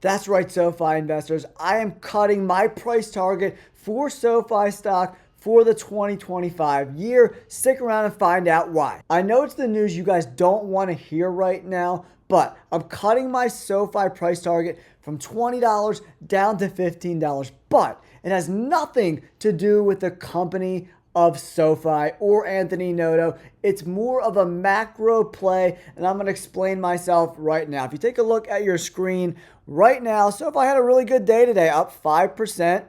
That's right, SoFi investors. I am cutting my price target for SoFi stock for the 2025 year. Stick around and find out why. I know it's the news you guys don't want to hear right now, but I'm cutting my SoFi price target from $20 down to $15. But it has nothing to do with the company of SoFi or Anthony Noto. It's more of a macro play, and I'm going to explain myself right now. If you take a look at your screen right now, SoFi had a really good day today, up 5%.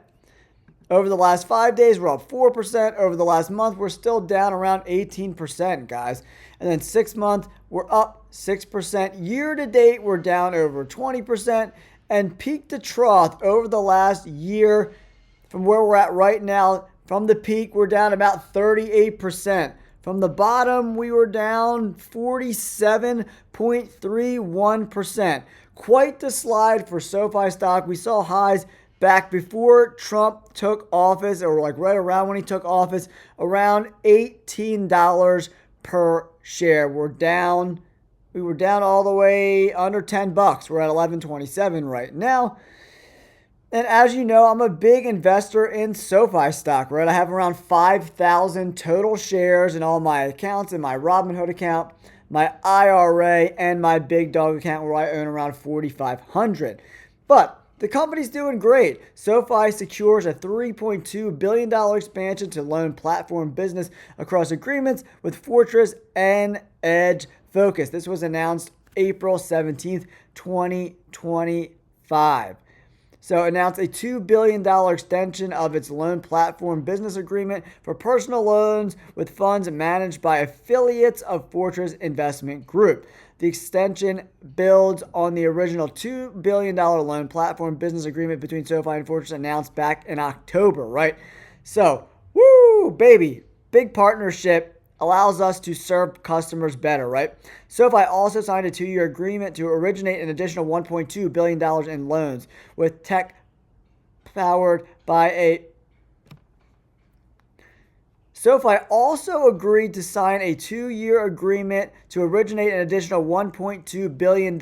Over the last 5 days, we're up 4%. Over the last month, we're still down around 18%, guys. And then 6 months, we're up 6%. Year to date, we're down over 20%. And peak to trough over the last year, from where we're at right now, from the peak, we're down about 38%. From the bottom, we were down 47.31%. Quite the slide for SoFi stock. We saw highs back before Trump took office, or like right around when he took office, around $18 per share. We were down all the way under 10 bucks. We're at 11.27 right now. And as you know, I'm a big investor in SoFi stock, right? I have around 5,000 total shares in all my accounts, in my Robinhood account, my IRA, and my Big Dog account, where I own around 4,500. But the company's doing great. SoFi secures a $3.2 billion expansion to loan platform business across agreements with Fortress and Edge Focus. This was announced April 17th, 2025. So announced a $2 billion extension of its loan platform business agreement for personal loans with funds managed by affiliates of Fortress Investment Group. The extension builds on the original $2 billion loan platform business agreement between SoFi and Fortress announced back in October, right? So, woo, baby, big partnership. Allows us to serve customers better, right? SoFi also signed a 2-year agreement to originate an additional $1.2 billion in loans with tech powered by a... SoFi also agreed to sign a 2-year agreement to originate an additional $1.2 billion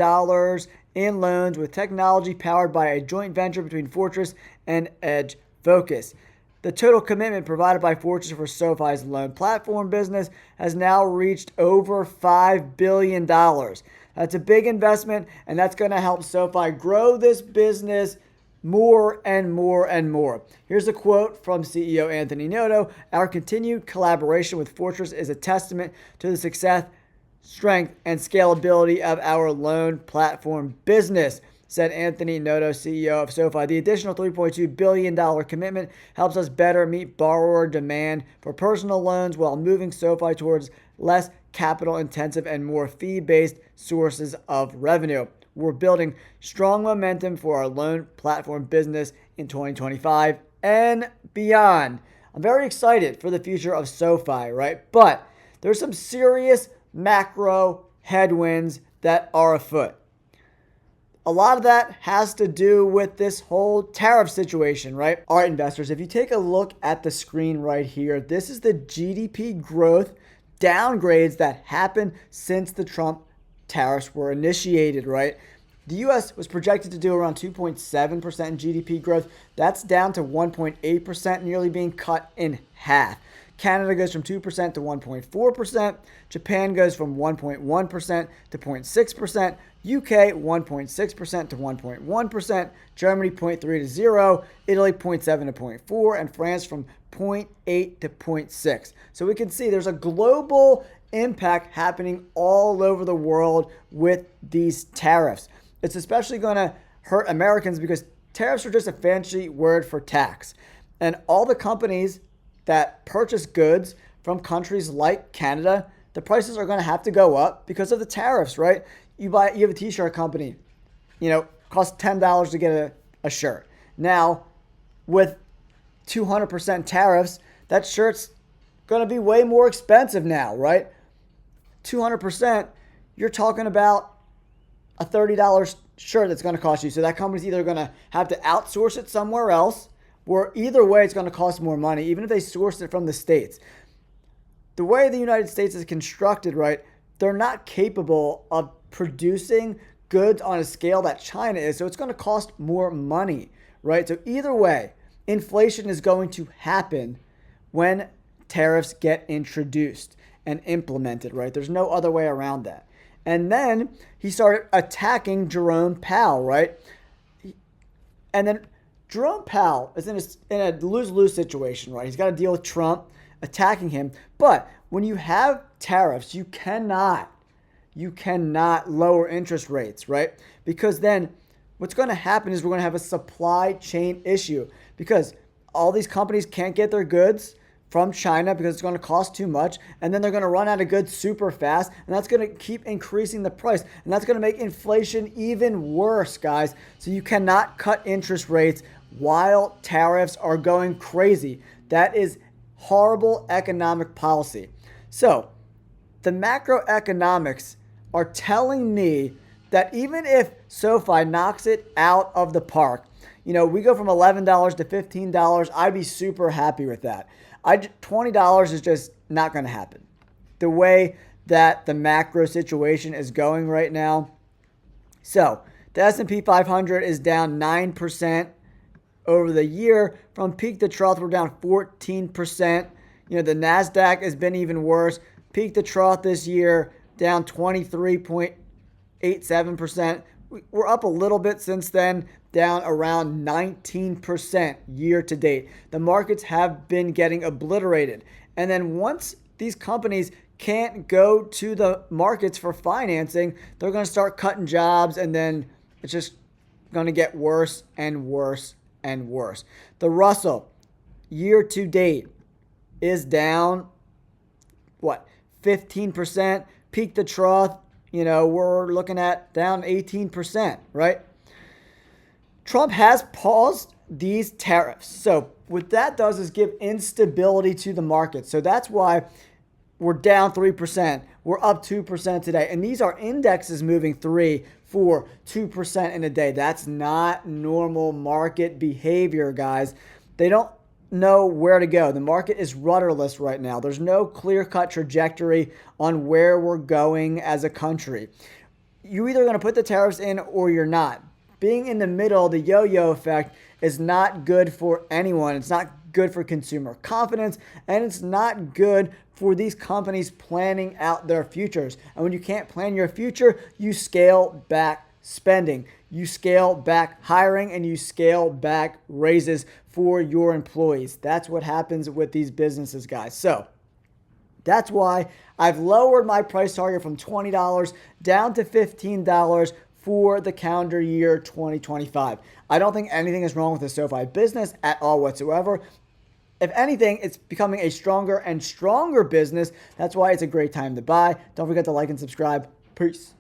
in loans with technology powered by a joint venture between Fortress and Edge Focus. The total commitment provided by Fortress for SoFi's loan platform business has now reached over $5 billion. That's a big investment, and that's going to help SoFi grow this business more and more and more. Here's a quote from CEO Anthony Noto. Our continued collaboration with Fortress is a testament to the success, strength, and scalability of our loan platform business, said Anthony Noto, CEO of SoFi. The additional $3.2 billion commitment helps us better meet borrower demand for personal loans while moving SoFi towards less capital-intensive and more fee-based sources of revenue. We're building strong momentum for our loan platform business in 2025 and beyond. I'm very excited for the future of SoFi, right? But there's some serious macro headwinds that are afoot. A lot of that has to do with this whole tariff situation, right? All right, investors, if you take a look at the screen right here, this is the GDP growth downgrades that happened since the Trump tariffs were initiated, right? The U.S. was projected to do around 2.7% in GDP growth. That's down to 1.8%, nearly being cut in half. Canada goes from 2% to 1.4%. Japan goes from 1.1% to 0.6%. UK 1.6% to 1.1%. Germany 0.3 to 0. Italy 0.7 to 0.4. And France from 0.8 to 0.6. So we can see there's a global impact happening all over the world with these tariffs. It's especially going to hurt Americans because tariffs are just a fancy word for tax. And all the companies that purchase goods from countries like Canada, the prices are going to have to go up because of the tariffs, right? You have a t-shirt company, costs $10 to get a shirt. Now, with 200% tariffs, that shirt's going to be way more expensive now, right? 200%, you're talking about a $30 shirt that's going to cost you. So that company's either going to have to outsource it somewhere else, or either way, it's going to cost more money, even if they source it from the States. The way the United States is constructed, right, they're not capable of producing goods on a scale that China is, so it's going to cost more money, right? So either way, inflation is going to happen when tariffs get introduced and implemented, right? There's no other way around that. And then he started attacking Jerome Powell, right? And then Jerome Powell is in a lose-lose situation, right? He's got to deal with Trump attacking him. But when you have tariffs, you cannot lower interest rates, right? Because then what's going to happen is we're going to have a supply chain issue because all these companies can't get their goods from China because it's going to cost too much, and then they're going to run out of goods super fast, and that's going to keep increasing the price, and that's going to make inflation even worse, guys. So you cannot cut interest rates while tariffs are going crazy. That is horrible economic policy. So the macroeconomics are telling me that even if SoFi knocks it out of the park, we go from $11 to $15, I'd be super happy with that. $20 is just not going to happen. The way that the macro situation is going right now. So the S&P 500 is down 9% over the year. From peak to trough, we're down 14%. The NASDAQ has been even worse. Peak to trough this year, down 23.87%. We're up a little bit since then, down around 19% year to date. The markets have been getting obliterated. And then once these companies can't go to the markets for financing, they're going to start cutting jobs, and then it's just going to get worse and worse and worse. The Russell year to date is down, 15%? Peak to trough, we're looking at down 18%, right? Trump has paused these tariffs. So what that does is give instability to the market. So that's why we're down 3%. We're up 2% today. And these are indexes moving 3, 4, 2% in a day. That's not normal market behavior, guys. They don't know where to go. The market is rudderless right now. There's no clear-cut trajectory on where we're going as a country. You're either going to put the tariffs in or you're not. Being in the middle, the yo-yo effect, is not good for anyone. It's not good for consumer confidence, and it's not good for these companies planning out their futures. And when you can't plan your future, you scale back spending, you scale back hiring, and you scale back raises for your employees. That's what happens with these businesses, guys. So that's why I've lowered my price target from $20 down to $15 for the calendar year 2025. I don't think anything is wrong with the SoFi business at all whatsoever. If anything, it's becoming a stronger and stronger business. That's why it's a great time to buy. Don't forget to like and subscribe. Peace.